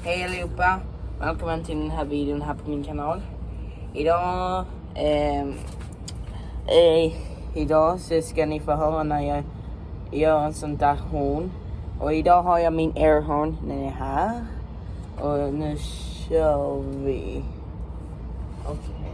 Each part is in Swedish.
Hej allihopa, välkommen till den här videon här på min kanal. Idag så ska ni få höra när jag gör en sån där horn. Och idag har jag min airhorn, den är här. Och nu kör vi. Okej.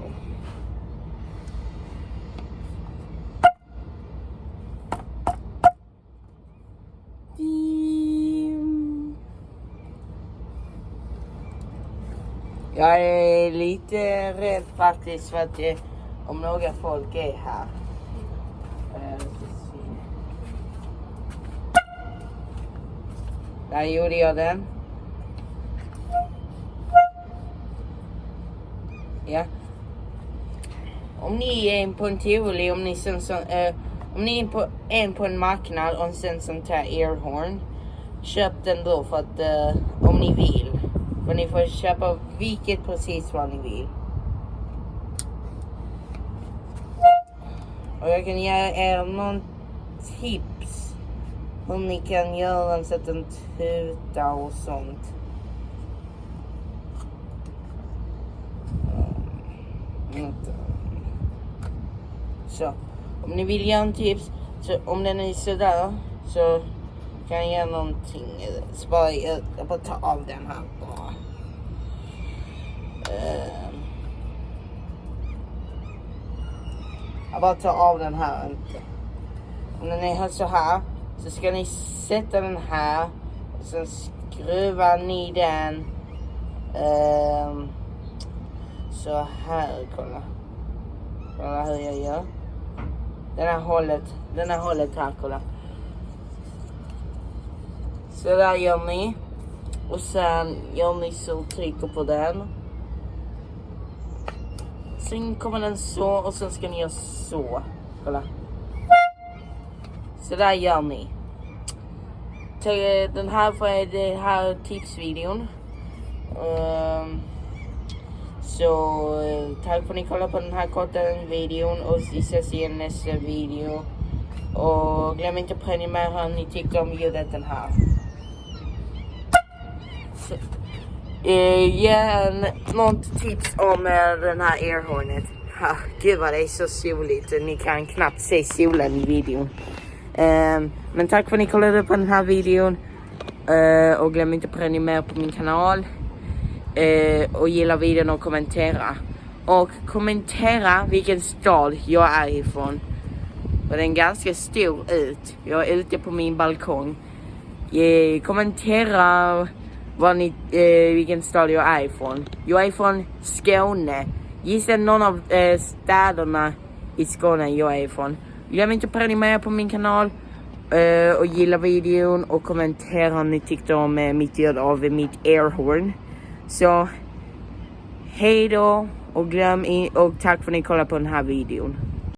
Jag är lite rädd faktiskt för att om några folk är här. Där gjorde jag den. Ja. Om ni är på en tivoli, om ni är på en marknad och sen sånt här airhorn, köp den då för att om ni vill. För ni får köpa vilket precis vad ni vill. Och jag kan ge er någon tips hur ni kan göra den så att den tutar och sånt. Så, om ni vill göra en tips, så om den är sådär, så kan jag göra någonting. Så jag bara ta av den här bara. Jag bara tar av den här inte. Om den är så här, så ska ni sätta den här och sen skruvar ni den så här, kolla hur jag gör. Den här hållet här, kolla. Så där gör ni. Och sen gör ni så, trycker på den. Sen kommer den så, och sen ska ni göra så. Kolla. Så där gör ni. Den här för det här tipsvideon. Så tack för att ni kollar på den här korta videon. Och vi ses i nästa video. Och glöm inte att prenumerera om ni tycker om ljudet den här. Något tips om den här airhornet. Gud vad det är så soligt. Ni kan knappt se solen i videon. Men tack för att ni kollade på den här videon. Och glöm inte att prenumerera på min kanal. Och gilla videon och kommentera. Och kommentera vilken stad jag är ifrån. Och den är ganska stor ut. Jag är ute på min balkong. Kommentera vilken stad jag är ifrån. Jag är från Skåne. Gissa någon av städerna i Skåne jag är ifrån. Glöm inte att prenumerera på min kanal. Och gilla videon och kommentera om ni tyckte om mitt ljud av mitt airhorn. Så hej då och och tack för att ni kollade på den här videon.